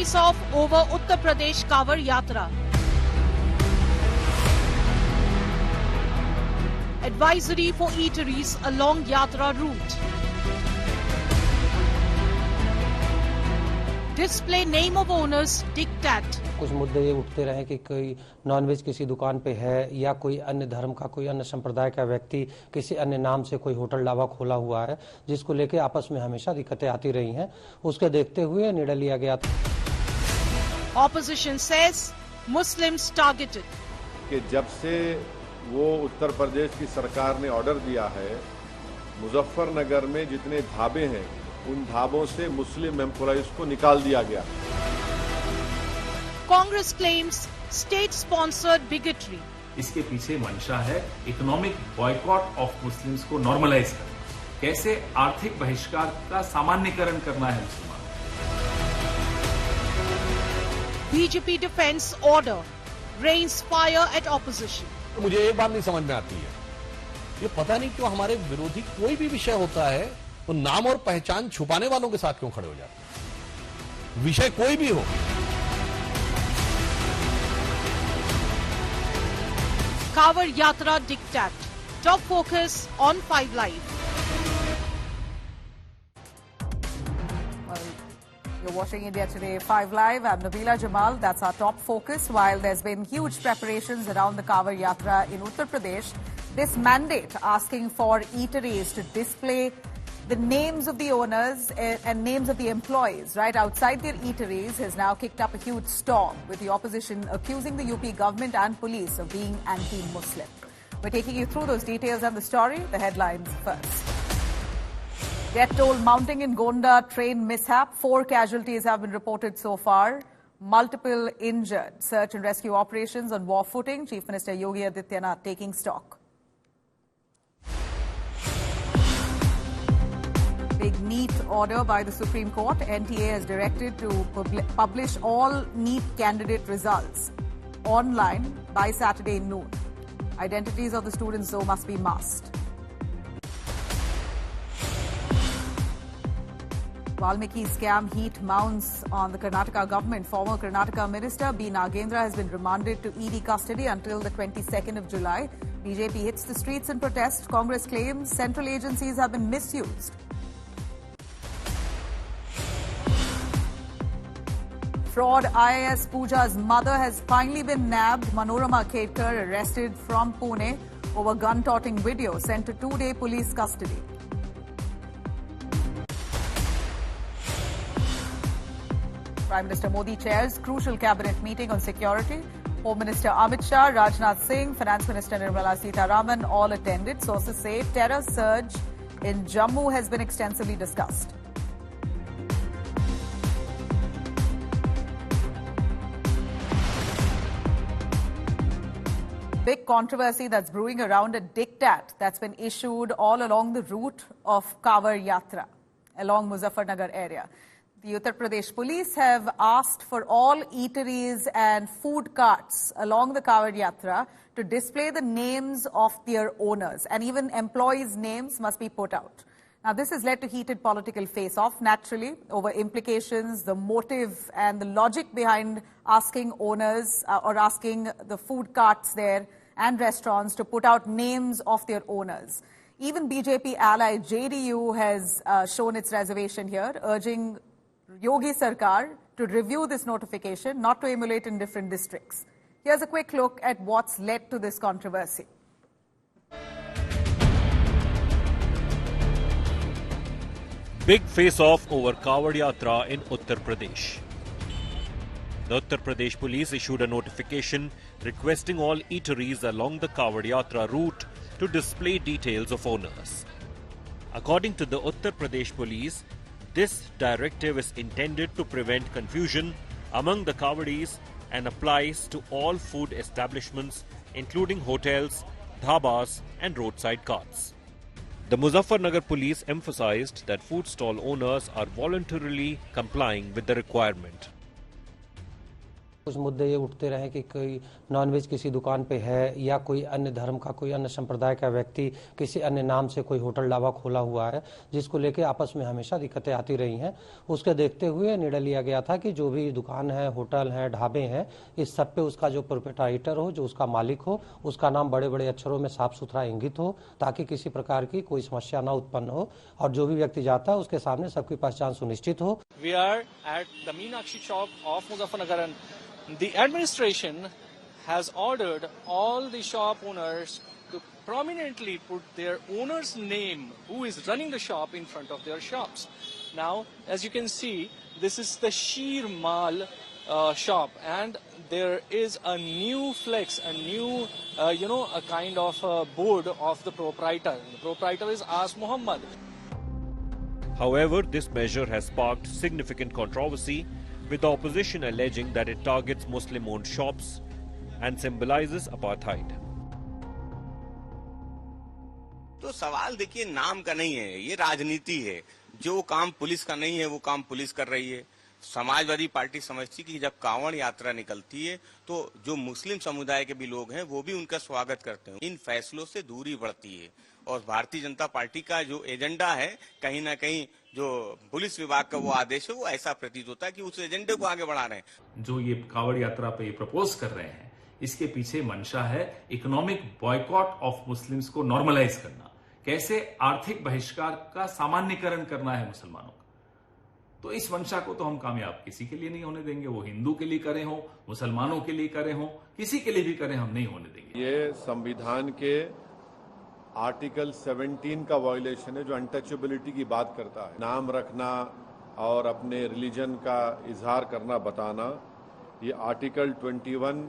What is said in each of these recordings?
face-off over Uttar Pradesh Kawar Yatra. Advisory for eateries along Yatra route. Display name of owners diktat. कुछ मुद्दे ये उठते रहे कि कोई नॉनवेज किसी दुकान पे है या कोई अन्य धर्म का कोई अन्य संप्रदाय का व्यक्ति किसी अन्य नाम से कोई होटल ढाबा खोला हुआ है, जिसको लेके आपस में हमेशा दिक्कतें आती रही हैं। उसके देखते हुए निर्णय लिया गया था। Opposition says Muslims targeted. कि जब से वो उत्तर प्रदेश की सरकार ने ऑर्डर दिया है, मुजफ्फरनगर में जितने ढाबे हैं उन ढाबों से मुस्लिम एम्प्लॉइज को निकाल दिया गया। Congress claims state-sponsored bigotry. इसके पीछे मंशा है इकोनॉमिक बॉयकॉट ऑफ मुस्लिम्स को नॉर्मलाइज करना, कैसे आर्थिक बहिष्कार का सामान्यकरण करना है मुसलमान। BJP defense order rains fire at opposition. मुझे एक बात नहीं समझ में आती है, ये पता नहीं क्यों हमारे विरोधी कोई भी विषय होता है तो नाम और पहचान छुपाने वालों के साथ क्यों खड़े हो जाते हैं, विषय कोई भी हो। Kawar Yatra diktat. Top focus on 5 Live. Well, you're watching India Today 5 Live. I'm Nabila Jamal. That's our top focus. While there's been huge preparations around the Kawar Yatra in Uttar Pradesh, this mandate asking for eateries to display the names of the owners and names of the employees right outside their eateries has now kicked up a huge storm, with the opposition accusing the UP government and police of being anti-Muslim. We're taking you through those details and the story. The headlines first. Death toll mounting in Gonda train mishap. 4 casualties have been reported so far. Multiple injured. Search and rescue operations on war footing. Chief Minister Yogi Adityanath taking stock. Big NEET order by the Supreme Court. NTA has directed to publish all NEET candidate results online by Saturday noon. Identities of the students, though, must be masked. Valmiki scam heat mounts on the Karnataka government. Former Karnataka Minister B. Nagendra has been remanded to ED custody until the 22nd of July. BJP hits the streets in protest. Congress claims central agencies have been misused. Fraud IAS Pooja's mother has finally been nabbed. Manorama Khedkar arrested from Pune over gun-toting video, sent to 2-day police custody. Prime Minister Modi chairs crucial cabinet meeting on security. Home Minister Amit Shah, Rajnath Singh, Finance Minister Nirmala Sitharaman all attended. Sources say terror surge in Jammu has been extensively discussed. Big controversy that's brewing around a diktat that's been issued all along the route of Kawar Yatra, along Muzaffarnagar area. The Uttar Pradesh police have asked for all eateries and food carts along the Kawar Yatra to display the names of their owners, and even employees' names must be put out. Now, this has led to heated political face-off, naturally, over implications, the motive and the logic behind asking owners or asking the food carts there and restaurants to put out names of their owners. Even BJP ally JDU has shown its reservation here, urging Yogi Sarkar to review this notification, not to emulate in different districts. Here's a quick look at what's led to this controversy. Big face-off over Kawar Yatra in Uttar Pradesh. The Uttar Pradesh police issued a notification requesting all eateries along the Kawar Yatra route to display details of owners. According to the Uttar Pradesh police, this directive is intended to prevent confusion among the Kawadis and applies to all food establishments, including hotels, dhabas and roadside carts. The Muzaffarnagar police emphasized that food stall owners are voluntarily complying with the requirement. कुछ मुद्दे ये उठते रहे कि कोई nonveg किसी दुकान पे है या कोई अन्य धर्म का कोई अन्य संप्रदाय का व्यक्ति किसी अन्य नाम से कोई होटल ढाबा खोला हुआ है, जिसको लेके आपस में हमेशा दिक्कतें आती रही हैं। उसके देखते हुए निर्णय लिया गया था कि जो भी दुकान है, होटल है, ढाबे हैं, इस सब पे उसका जो प्रोप्राइटर हो, जो उसका मालिक हो, उसका नाम बड़े बड़े अक्षरों में साफ सुथरा इंगित हो, ताकि किसी प्रकार की कोई समस्या न उत्पन्न हो और जो भी व्यक्ति जाता है उसके सामने सबकी पहचान सुनिश्चित हो। We are at the Meenakshi Chowk of Muzaffarnagar, and the administration has ordered all the shop owners to prominently put their owner's name, who is running the shop, in front of their shops. Now, as you can see, this is the Sheer Mal shop, and there is a new flex, a new, a kind of board of the proprietor. The proprietor is As Muhammad. However, this measure has sparked significant controversy, with the opposition alleging that it targets Muslim-owned shops and symbolizes apartheid. तो सवाल देखिए नाम का नहीं है, ये राजनीति है। जो काम पुलिस का नहीं है वो काम पुलिस कर रही है। समाजवादी पार्टी समझती कि जब कांवड़ यात्रा निकलती है तो जो मुस्लिम समुदाय के भी लोग हैं वो भी उनका स्वागत करते हैं। इन फैसलों से दूरी बढ़ती है और भारतीय जनता पार्टी का जो एजेंडा है, कहीं ना कहीं जो पुलिस विभाग का वो आदेश है, वो ऐसा प्रतीत होता है कि उस एजेंडे को आगे बढ़ा रहे हैं। जो ये कांवड़ यात्रा पे ये प्रपोज कर रहे हैं, इसके पीछे मंशा है इकोनॉमिक बॉयकॉट ऑफ मुस्लिम्स को नॉर्मलाइज करना। कैसे आर्थिक बहिष्कार का सामान्यकरण करना है मुसलमानों का। तो इस मंशा को तो हम कामयाब किसी के लिए नहीं होने देंगे। वो हिंदू के लिए करे हो, मुसलमानों के लिए करे हो, किसी के लिए भी करें, हम नहीं होने देंगे। ये संविधान के आर्टिकल 17 का वायलेशन है, जो अनटचेबिलिटी की बात करता है। नाम रखना और अपने रिलीजन का इजहार करना, बताना, ये आर्टिकल 21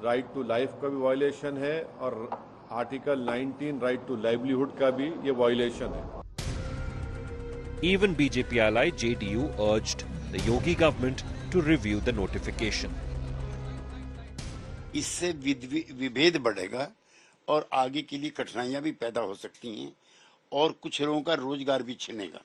राइट टू लाइफ का भी वायलेशन है और आर्टिकल 19 राइट टू लाइवलीहुड का भी ये वायलेशन है। Even BJP ally JDU urged the Yogi government to review the notification. इससे विभेद बढ़ेगा और आगे के लिए कठिनाइयां भी पैदा हो सकती हैं और कुछ लोगों का रोजगार भी छिनेगा।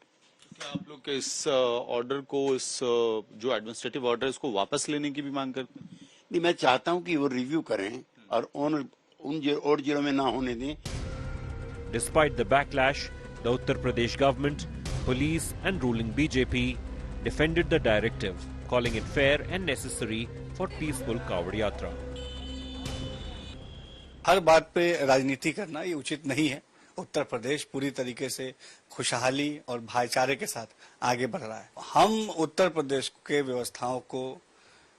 क्या आप लोग इस ऑर्डर को, इस जो एडमिनिस्ट्रेटिव ऑर्डर है, इसको वापस लेने की भी मांग करते हैं? नहीं, मैं चाहता हूं कि वो रिव्यू करें और उन और जिलों में ना होने दें। Despite the backlash, the Uttar Pradesh government, police and ruling BJP defended the directive, calling it fair and necessary for peaceful Kavod Yatra. हर बात पे राजनीति करना ये उचित नहीं है। उत्तर प्रदेश पूरी तरीके से खुशहाली और भाईचारे के साथ आगे बढ़ रहा है। हम उत्तर प्रदेश के व्यवस्थाओं को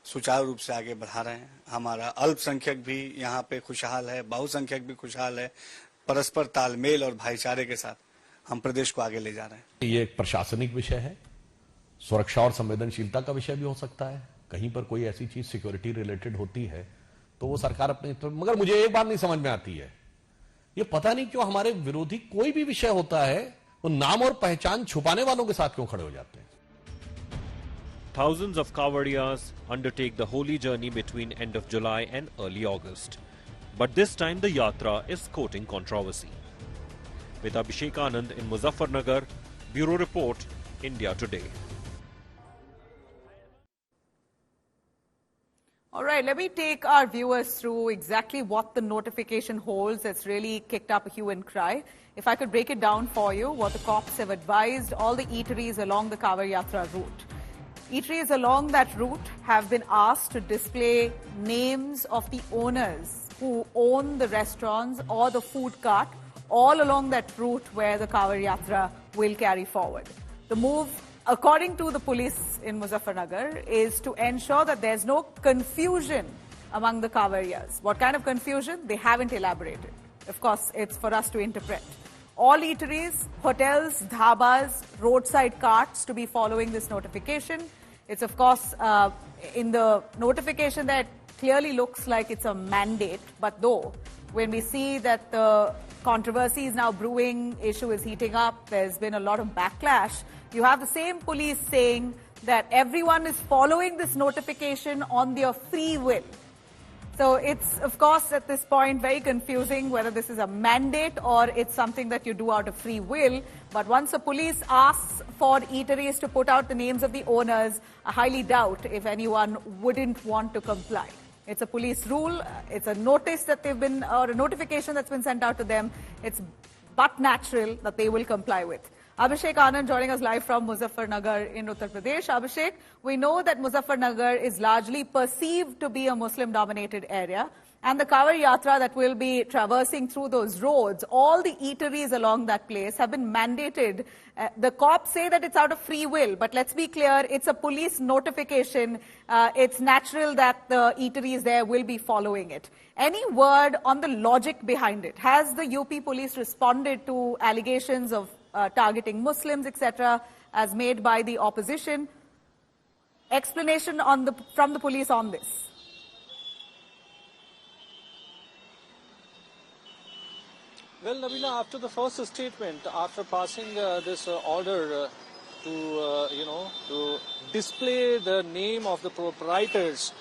सुचारू रूप से आगे बढ़ा रहे हैं। हमारा अल्पसंख्यक भी यहाँ पे खुशहाल है, बहुसंख्यक भी खुशहाल है। परस्पर तालमेल और भाईचारे के साथ हम प्रदेश को आगे ले जा रहे हैं। ये एक प्रशासनिक विषय है, सुरक्षा और संवेदनशीलता का विषय भी हो सकता है। कहीं पर कोई ऐसी चीज सिक्योरिटी रिलेटेड होती है तो वो सरकार अपने, तो मगर मुझे एक बात नहीं समझ में आती है, ये पता नहीं क्यों हमारे विरोधी कोई भी विषय होता है वो नाम और पहचान छुपाने वालों के साथ क्यों खड़े हो जाते हैं। Thousands of Kawadiyas undertake the holy journey between end of July and early August. But this time the yatra is courting controversy. With Abhishek Anand in Muzaffarnagar, Bureau Report, India Today. All right, let me take our viewers through exactly what the notification holds. It's really kicked up a hue and cry. If I could break it down for you, what the cops have advised all the eateries along the Kawar Yatra route. Eateries along that route have been asked to display names of the owners who own the restaurants or the food cart all along that route where the Kawar Yatra will carry forward. The move, according to the police in Muzaffarnagar, is to ensure that there's no confusion among the Kawariyas. What kind of confusion? They haven't elaborated. Of course, it's for us to interpret. All eateries, hotels, dhabas, roadside carts to be following this notification. It's, of course, in the notification that clearly looks like it's a mandate, but though, when we see that the controversy is now brewing, issue is heating up, there's been a lot of backlash, you have the same police saying that everyone is following this notification on their free will. It's So it's, of course, at this point, very confusing whether this is a mandate or it's something that you do out of free will. But once the police asks for eateries to put out the names of the owners, I highly doubt if anyone wouldn't want to comply. It's a police rule. It's a notice that they've been, or a notification that's been sent out to them. It's but natural that they will comply with. Abhishek Anand joining us live from Muzaffarnagar in Uttar Pradesh. Abhishek, we know that Muzaffarnagar is largely perceived to be a Muslim-dominated area, and the Kawar Yatra that will be traversing through those roads, all the eateries along that place have been mandated. The cops say that it's out of free will, but let's be clear, it's a police notification. It's natural that the eateries there will be following it. Any word on the logic behind it? Has the UP police responded to allegations of targeting Muslims, etc., as made by the opposition? Explanation from the police on this. Well, Nabila, after the first statement, after passing this order to display the name of the proprietors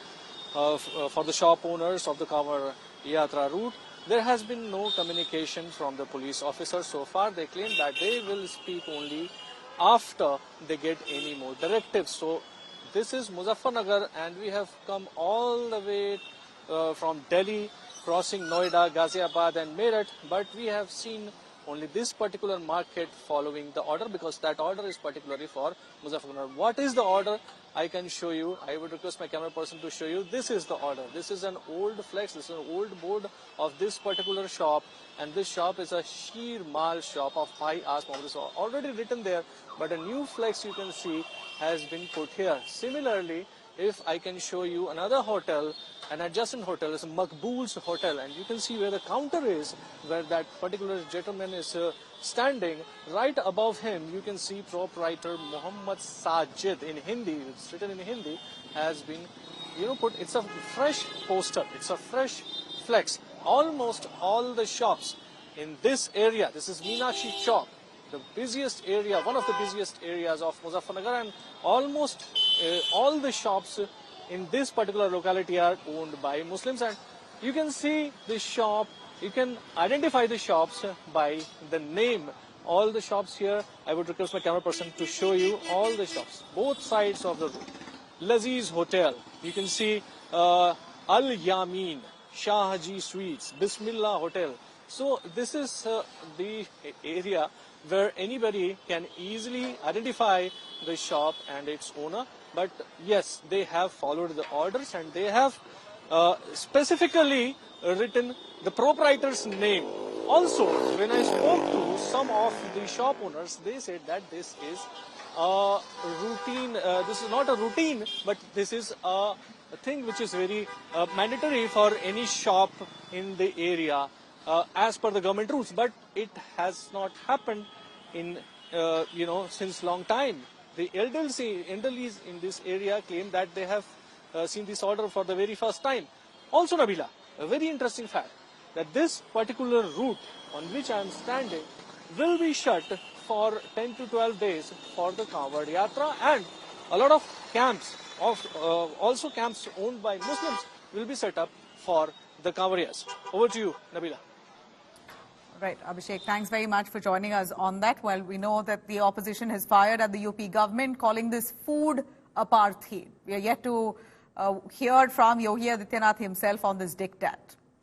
for the shop owners of the Kawar Yatra route, there has been no communication from the police officers so far. They claim that they will speak only after they get any more directives. So this is Muzaffarnagar, and we have come all the way from Delhi, crossing Noida, Ghaziabad and Meerut, but we have seen only this particular market following the order, because that order is particularly for Muzaffarnagar. What is the order? I can show you. I would request my camera person to show you. This is the order. This is an old flex. This is an old board of this particular shop, and this shop is a Sheer Mal shop of Bhai Aas Mohammed. So already written there, but a new flex you can see has been put here. Similarly, if I can show you another hotel, an adjacent hotel, is Maqbool's Hotel, and you can see where the counter is, where that particular gentleman is standing. Right above him, you can see proprietor Muhammad Sajid in Hindi. It's written in Hindi, has been, put. It's a fresh poster. It's a fresh flex. Almost all the shops in this area. This is Meenakshi Chowk, the busiest area, one of the busiest areas of Muzaffarnagar, and almost all the shops in this particular locality are owned by Muslims. And you can see the shop, you can identify the shops by the name. All the shops here, I would request my camera person to show you all the shops, both sides of the road. Laziz Hotel, you can see Al Yamin, Shah Haji Sweets, Bismillah Hotel. So this is the area where anybody can easily identify the shop and its owner. But yes, they have followed the orders, and they have specifically written the proprietor's name. Also, when I spoke to some of the shop owners, they said that this is a routine, this is not a routine, but this is a thing which is very mandatory for any shop in the area as per the government rules. But it has not happened in, since long time. The elderlies in this area claim that they have seen this order for the very first time. Also, Nabila, a very interesting fact, that this particular route on which I am standing will be shut for 10 to 12 days for the Kawar Yatra, and a lot of camps, also camps owned by Muslims, will be set up for the Kawariyas. Over to you, Nabila. Right, Abhishek, thanks very much for joining us on that. Well, we know that the opposition has fired at the UP government, calling this food apartheid. We are yet to hear from Yogi Adityanath himself on this diktat.